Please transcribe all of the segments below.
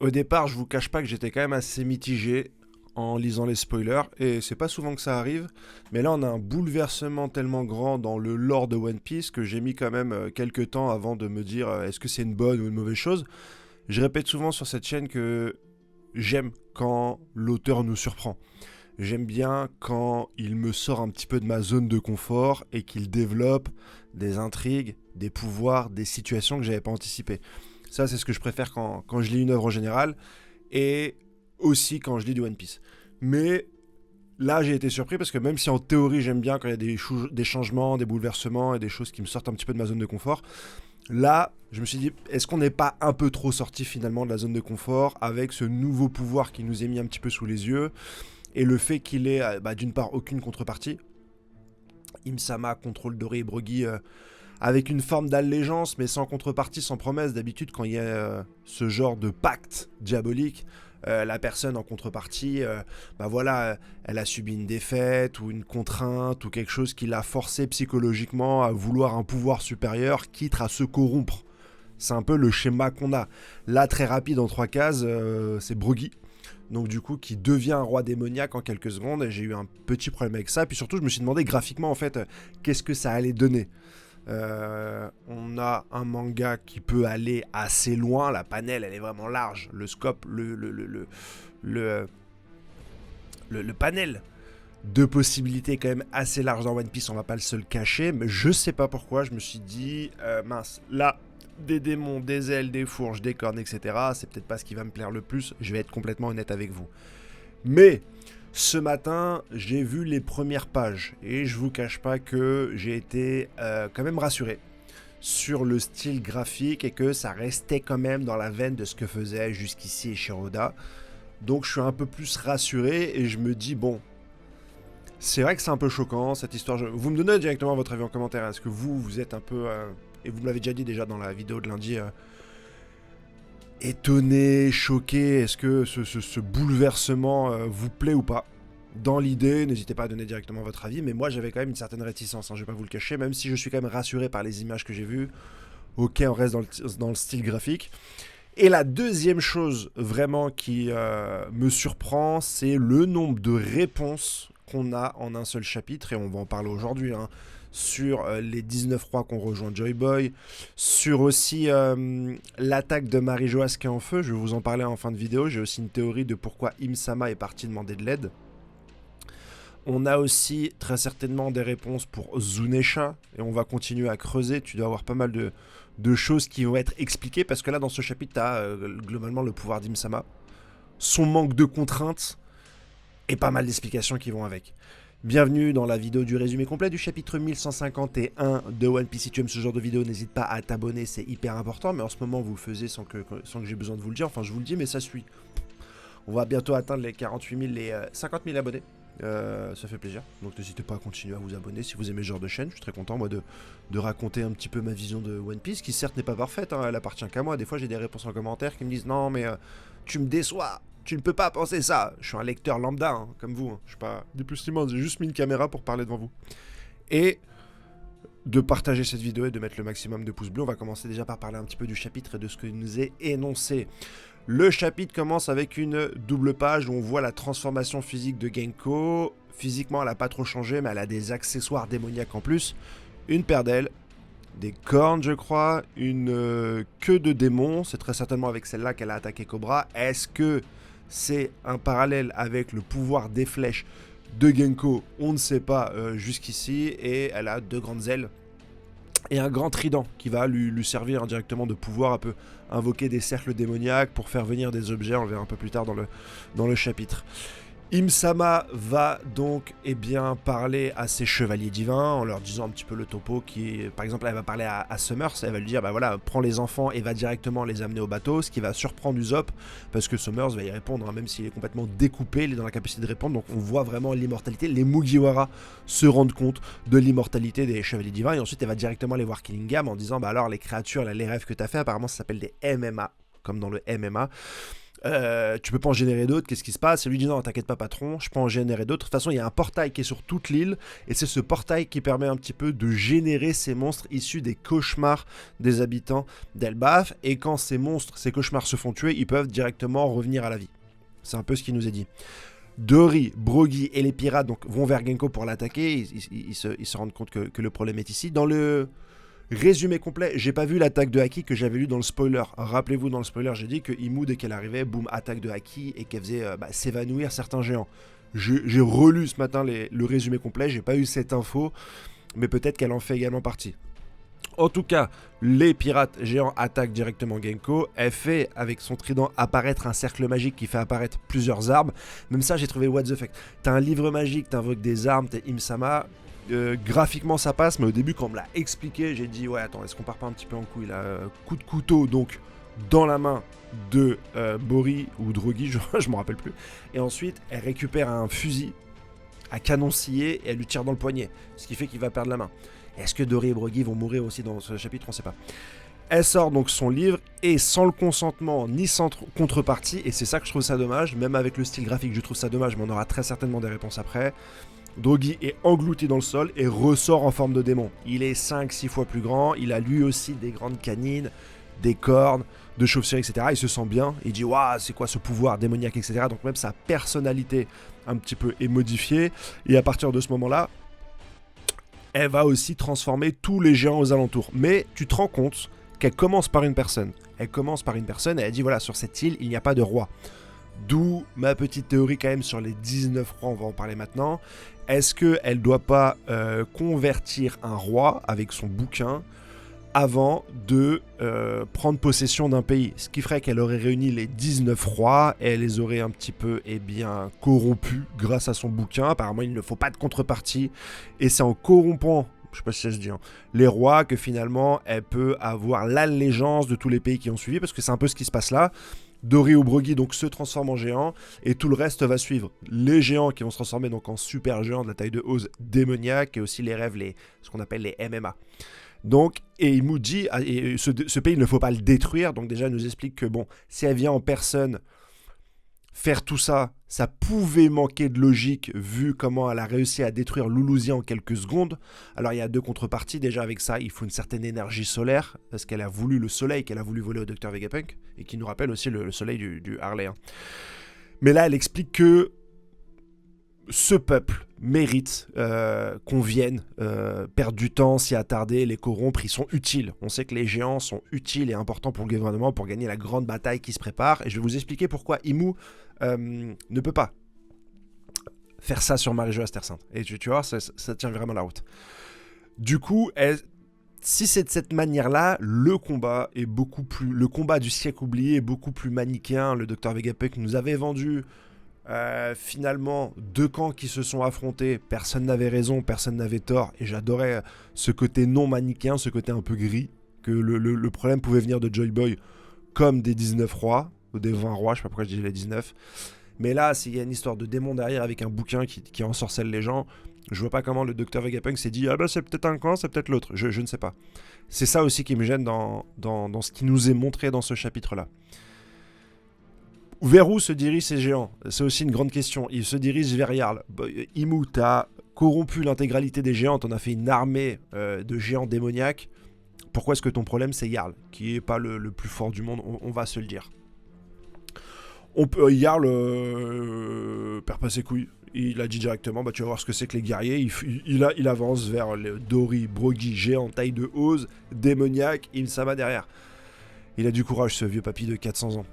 Au départ, je vous cache pas que j'étais quand même assez mitigé en lisant les spoilers, et c'est pas souvent que ça arrive, mais là on a un bouleversement tellement grand dans le lore de One Piece que j'ai mis quand même quelques temps avant de me dire est-ce que c'est une bonne ou une mauvaise chose. Je répète souvent sur cette chaîne que j'aime quand l'auteur nous surprend. J'aime bien quand il me sort un petit peu de ma zone de confort et qu'il développe des intrigues, des pouvoirs, des situations que j'avais pas anticipées. Ça, c'est ce que je préfère quand je lis une œuvre en général et aussi quand je lis du One Piece. Mais là, j'ai été surpris parce que même si en théorie j'aime bien quand il y a des changements, des bouleversements et des choses qui me sortent un petit peu de ma zone de confort, là, je me suis dit, est-ce qu'on n'est pas un peu trop sorti finalement de la zone de confort avec ce nouveau pouvoir qui nous est mis un petit peu sous les yeux et le fait qu'il ait d'une part aucune contrepartie. Imsama contrôle Doré et Broggy avec une forme d'allégeance, mais sans contrepartie, sans promesse. D'habitude, quand il y a ce genre de pacte diabolique, la personne en contrepartie, elle a subi une défaite ou une contrainte ou quelque chose qui l'a forcé psychologiquement à vouloir un pouvoir supérieur, quitte à se corrompre. C'est un peu le schéma qu'on a. Là, très rapide, en 3 cases, c'est Broggy. Donc du coup, qui devient un roi démoniaque en quelques secondes. Et j'ai eu un petit problème avec ça. Puis surtout, je me suis demandé graphiquement, en fait, qu'est-ce que ça allait donner. On a un manga qui peut aller assez loin. La panel, elle est vraiment large. Le scope, le, le panel de possibilités est quand même assez large dans One Piece. On va pas se le cacher. Mais je sais pas pourquoi. Je me suis dit, mince, là, des démons, des ailes, des fourches, des cornes, etc. C'est peut-être pas ce qui va me plaire le plus. Je vais être complètement honnête avec vous. Mais ce matin, j'ai vu les premières pages et je vous cache pas que j'ai été quand même rassuré sur le style graphique et que ça restait quand même dans la veine de ce que faisait jusqu'ici Shiroda. Donc je suis un peu plus rassuré et je me dis bon, c'est vrai que c'est un peu choquant cette histoire. Vous me donnez directement votre avis en commentaire. Est-ce que vous êtes un peu et vous me l'avez déjà dit déjà dans la vidéo de lundi, étonné, choqué, est-ce que ce bouleversement vous plaît ou pas? Dans l'idée, n'hésitez pas à donner directement votre avis, mais moi j'avais quand même une certaine réticence, hein, je vais pas vous le cacher, même si je suis quand même rassuré par les images que j'ai vues. Ok, on reste dans le style graphique. Et la deuxième chose vraiment qui me surprend, c'est le nombre de réponses qu'on a en un seul chapitre, et on va en parler aujourd'hui, hein, sur les 19 rois qu'on rejoint Joy Boy, sur aussi l'attaque de Marie-Joas qui est en feu, je vais vous en parler en fin de vidéo, j'ai aussi une théorie de pourquoi Imsama est parti demander de l'aide. On a aussi très certainement des réponses pour Zunesha, et on va continuer à creuser, tu dois avoir pas mal de choses qui vont être expliquées, parce que là dans ce chapitre, tu as globalement le pouvoir d'Imsama, son manque de contraintes, et pas mal d'explications qui vont avec. Bienvenue dans la vidéo du résumé complet du chapitre 1151 de One Piece. Si tu aimes ce genre de vidéo, n'hésite pas à t'abonner, c'est hyper important, mais en ce moment vous le faisiez sans que j'ai besoin de vous le dire, enfin je vous le dis, mais ça suit. On va bientôt atteindre les 48 000, les 50 000 abonnés. Ça fait plaisir. Donc n'hésitez pas à continuer à vous abonner si vous aimez ce genre de chaîne. Je suis très content moi de raconter un petit peu ma vision de One Piece, qui certes n'est pas parfaite, hein, elle appartient qu'à moi. Des fois j'ai des réponses en commentaire qui me disent non mais tu me déçois, tu ne peux pas penser ça. Je suis un lecteur lambda, hein, comme vous. Hein. Je suis pas des plus immense, j'ai juste mis une caméra pour parler devant vous. Et de partager cette vidéo et de mettre le maximum de pouces bleus. On va commencer déjà par parler un petit peu du chapitre et de ce que nous est énoncé. Le chapitre commence avec une double page où on voit la transformation physique de Genko. Physiquement, elle n'a pas trop changé, mais elle a des accessoires démoniaques en plus. Une paire d'ailes, des cornes, je crois, une queue de démon. C'est très certainement avec celle-là qu'elle a attaqué Cobra. Est-ce que c'est un parallèle avec le pouvoir des flèches de Genko? On ne sait pas jusqu'ici. Et elle a 2 grandes ailes et un grand trident qui va lui servir indirectement de pouvoir un peu invoquer des cercles démoniaques pour faire venir des objets, on le verra un peu plus tard dans le chapitre. Imsama va donc parler à ses chevaliers divins en leur disant un petit peu le topo qui est, par exemple, elle va parler à Summers, elle va lui dire bah voilà, prends les enfants et va directement les amener au bateau, ce qui va surprendre Usopp parce que Summers va y répondre, hein, même s'il est complètement découpé, il est dans la capacité de répondre, donc on voit vraiment l'immortalité. Les Mugiwara se rendent compte de l'immortalité des chevaliers divins et ensuite elle va directement aller voir Killingham en disant bah alors les créatures, là, les rêves que t'as fait, apparemment ça s'appelle des MMA, comme dans le MMA. Tu peux pas en générer d'autres, qu'est-ce qui se passe? Et lui dit non, t'inquiète pas patron, je peux en générer d'autres. De toute façon, il y a un portail qui est sur toute l'île, et c'est ce portail qui permet un petit peu de générer ces monstres issus des cauchemars des habitants d'Elbaf, et quand ces monstres, ces cauchemars se font tuer, ils peuvent directement revenir à la vie. C'est un peu ce qu'il nous est dit. Dory, Broggy et les pirates donc, vont vers Genko pour l'attaquer, ils se rendent compte que le problème est ici. Dans le résumé complet, j'ai pas vu l'attaque de Haki que j'avais lu dans le spoiler. Rappelez-vous, dans le spoiler, j'ai dit que Imu, dès qu'elle arrivait, boum, attaque de Haki et qu'elle faisait s'évanouir certains géants. J'ai relu ce matin le résumé complet, j'ai pas eu cette info, mais peut-être qu'elle en fait également partie. En tout cas, les pirates géants attaquent directement Genko. Elle fait, avec son trident, apparaître un cercle magique qui fait apparaître plusieurs armes. Même ça, j'ai trouvé what the fuck. T'as un livre magique, t'invoques des armes, t'es Imsama. Graphiquement ça passe, mais au début quand on me l'a expliqué, j'ai dit ouais attends, est-ce qu'on part pas un petit peu en couille là, coup de couteau donc dans la main de Bori ou Drogi, je me rappelle plus, et ensuite elle récupère un fusil à canon scié et elle lui tire dans le poignet, ce qui fait qu'il va perdre la main. Est-ce que Dory et Broggy vont mourir aussi dans ce chapitre? On sait pas. Elle sort donc son livre et sans le consentement ni sans contrepartie, et c'est ça que je trouve ça dommage, même avec le style graphique je trouve ça dommage, mais on aura très certainement des réponses après. Drogi est englouti dans le sol et ressort en forme de démon. Il est 5-6 fois plus grand, il a lui aussi des grandes canines, des cornes, de chauve-souris, etc. Il se sent bien, il dit « Waouh, c'est quoi ce pouvoir démoniaque, etc. » Donc même sa personnalité un petit peu est modifiée. Et à partir de ce moment-là, elle va aussi transformer tous les géants aux alentours. Mais tu te rends compte qu'elle commence par une personne. Elle commence par une personne et elle dit « Voilà, sur cette île, il n'y a pas de roi. » D'où ma petite théorie quand même sur les 19 rois, on va en parler maintenant. Est-ce qu'elle ne doit pas convertir un roi avec son bouquin avant de prendre possession d'un pays? Ce qui ferait qu'elle aurait réuni les 19 rois et elle les aurait un petit peu corrompus grâce à son bouquin. Apparemment, il ne faut pas de contrepartie. Et c'est en corrompant, je sais pas si ça se dit, les rois que finalement elle peut avoir l'allégeance de tous les pays qui ont suivi, parce que c'est un peu ce qui se passe là. Dory ou Broggy donc se transforme en géant et tout le reste va suivre. Les géants qui vont se transformer donc en super géants de la taille de Oz démoniaque et aussi les rêves, ce qu'on appelle les MMA. Donc, et Imu dit, et ce pays il ne faut pas le détruire, donc déjà il nous explique que bon, si elle vient en personne faire tout ça, ça pouvait manquer de logique vu comment elle a réussi à détruire Luluzia en quelques secondes. Alors il y a deux contreparties, déjà avec ça il faut une certaine énergie solaire, parce qu'elle a voulu le soleil qu'elle a voulu voler au Dr Vegapunk, et qui nous rappelle aussi le soleil du Harley. Hein. Mais là elle explique que ce peuple mérite qu'on vienne perdre du temps, s'y attarder, les corrompre, ils sont utiles. On sait que les géants sont utiles et importants pour le gouvernement pour gagner la grande bataille qui se prépare. Et je vais vous expliquer pourquoi Imu ne peut pas faire ça sur Marie-Joas Terre Sainte. Et tu vois, ça tient vraiment la route. Du coup, si c'est de cette manière-là, le combat est beaucoup plus... Le combat du siècle oublié est beaucoup plus manichéen. Le Dr Vegapunk nous avait vendu... finalement, deux camps qui se sont affrontés, personne n'avait raison, personne n'avait tort, et j'adorais ce côté non manichéen, ce côté un peu gris, que le problème pouvait venir de Joy Boy comme des 19 rois, ou des 20 rois, je sais pas pourquoi je dis les 19, mais là, s'il y a une histoire de démon derrière avec un bouquin qui ensorcelle les gens, je vois pas comment le Dr Vegapunk s'est dit « Ah bah c'est peut-être un camp, c'est peut-être l'autre », je ne sais pas. C'est ça aussi qui me gêne dans ce qui nous est montré dans ce chapitre-là. Vers où se dirigent ces géants? C'est aussi une grande question. Ils se dirigent vers Jarl. Imu, t'as corrompu l'intégralité des géants, t'en as fait une armée de géants démoniaques. Pourquoi est-ce que ton problème c'est Jarl, qui est pas le plus fort du monde, on va se le dire. Jarl perd pas ses couilles. Il a dit directement, bah tu vas voir ce que c'est que les guerriers. Il avance vers le Dory, Broggy, géant, taille de Oz, démoniaque, Imsama derrière. Il a du courage ce vieux papy de 400 ans.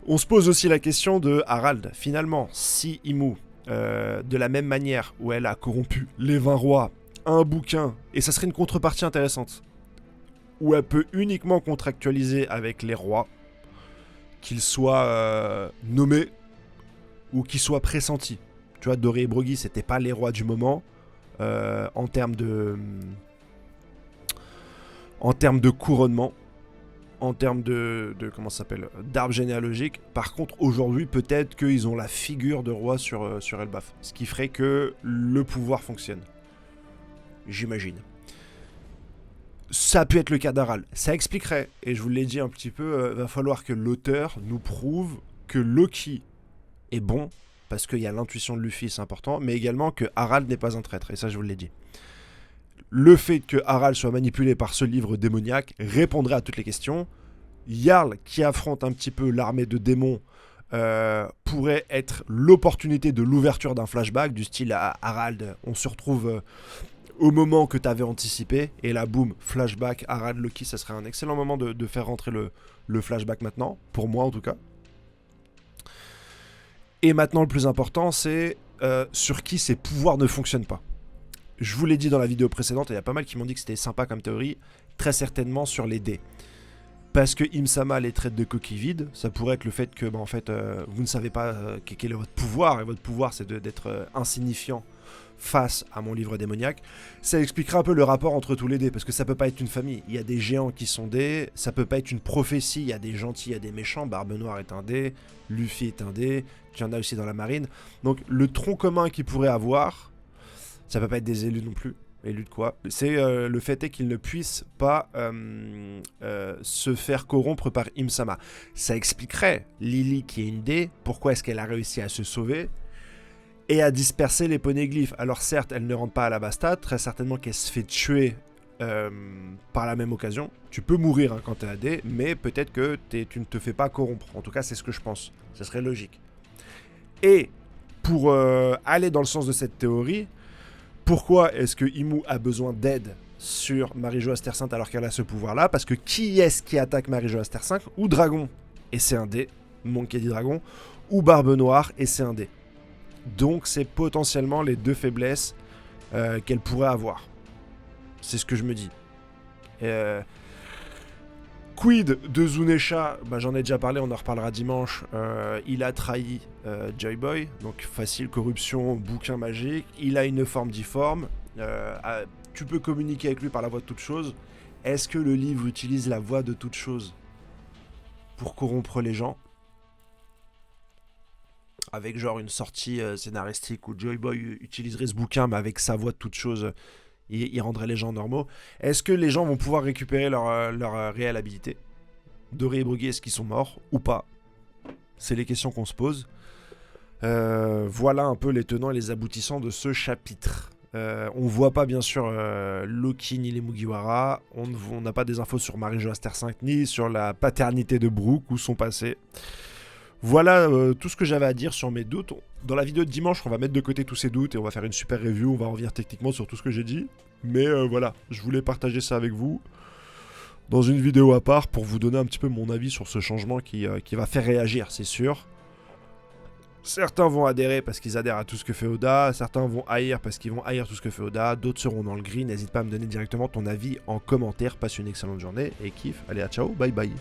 On se pose aussi la question de Harald. Finalement, si Imu, de la même manière où elle a corrompu les 20 rois, a un bouquin, et ça serait une contrepartie intéressante, où elle peut uniquement contractualiser avec les rois, qu'ils soient nommés ou qu'ils soient pressentis. Tu vois, Dory et Broggy, c'était pas les rois du moment, en termes de couronnement. En termes de comment ça s'appelle, d'arbre généalogique. Par contre, aujourd'hui, peut-être qu'ils ont la figure de roi sur Elbaf. Ce qui ferait que le pouvoir fonctionne. J'imagine. Ça a pu être le cas d'Harald. Ça expliquerait, et je vous l'ai dit un petit peu, va falloir que l'auteur nous prouve que Loki est bon, parce qu'il y a l'intuition de Luffy, c'est important, mais également que Harald n'est pas un traître, et ça je vous l'ai dit. Le fait que Harald soit manipulé par ce livre démoniaque répondrait à toutes les questions. Jarl, qui affronte un petit peu l'armée de démons, pourrait être l'opportunité de l'ouverture d'un flashback, du style à Harald, on se retrouve au moment que tu avais anticipé, et là, boum, flashback, Harald, Loki, ça serait un excellent moment de faire rentrer le flashback maintenant, pour moi en tout cas. Et maintenant, le plus important, c'est sur qui ses pouvoirs ne fonctionnent pas. Je vous l'ai dit dans la vidéo précédente, et il y a pas mal qui m'ont dit que c'était sympa comme théorie, très certainement sur les dés. Parce que Im-sama les traite de coquilles vides, ça pourrait être le fait que en fait, vous ne savez pas quel est votre pouvoir, et votre pouvoir c'est d'être insignifiant face à mon livre démoniaque. Ça expliquera un peu le rapport entre tous les dés, parce que ça peut pas être une famille. Il y a des géants qui sont dés, ça peut pas être une prophétie, il y a des gentils, il y a des méchants, Barbe Noire est un dé, Luffy est un dé, il y en a aussi dans la marine. Donc le tronc commun qu'ils pourraient avoir, ça peut pas être des élus non plus. Élus de quoi? C'est le fait est qu'ils ne puissent pas se faire corrompre par Im-sama. Ça expliquerait Lily qui est une dé, pourquoi est-ce qu'elle a réussi à se sauver et à disperser les poneglyphes. Alors certes, elle ne rentre pas à la Bastade, très certainement qu'elle se fait tuer par la même occasion. Tu peux mourir quand t'es AD, mais peut-être que tu ne te fais pas corrompre. En tout cas, c'est ce que je pense. Ça serait logique. Et pour aller dans le sens de cette théorie, pourquoi est-ce que Imu a besoin d'aide sur Marie-Jo Aster-Sainte alors qu'elle a ce pouvoir-là? Parce que qui est-ce qui attaque Marie-Jo Aster-Sainte? Ou Dragon, et c'est un dé, Monkey D. Dragon, ou Barbe Noire, et c'est un dé. Donc c'est potentiellement les deux faiblesses qu'elle pourrait avoir. C'est ce que je me dis. Quid de Zunesha, j'en ai déjà parlé, on en reparlera dimanche. Il a trahi Joy Boy, donc facile, corruption, bouquin magique. Il a une forme difforme. Tu peux communiquer avec lui par la voix de toute chose. Est-ce que le livre utilise la voix de toute chose pour corrompre les gens? Avec genre une sortie scénaristique où Joy Boy utiliserait ce bouquin, mais avec sa voix de toute chose, il rendrait les gens normaux. Est-ce que les gens vont pouvoir récupérer leur réelle habilité? Doré et Bruggy, est-ce qu'ils sont morts ou pas? C'est les questions qu'on se pose. Voilà un peu les tenants et les aboutissants de ce chapitre. On voit pas bien sûr Loki ni les Mugiwara. On n'a pas des infos sur Marie-Jo Aster-Sainte ni sur la paternité de Brook ou son passé. Voilà tout ce que j'avais à dire sur mes doutes. Dans la vidéo de dimanche, on va mettre de côté tous ces doutes et on va faire une super review. On va revenir techniquement sur tout ce que j'ai dit. Mais voilà, je voulais partager ça avec vous dans une vidéo à part pour vous donner un petit peu mon avis sur ce changement qui va faire réagir, c'est sûr. Certains vont adhérer parce qu'ils adhèrent à tout ce que fait Oda. Certains vont haïr parce qu'ils vont haïr tout ce que fait Oda. D'autres seront dans le gris. N'hésite pas à me donner directement ton avis en commentaire. Passe une excellente journée et kiffe. Allez, à ciao, bye bye.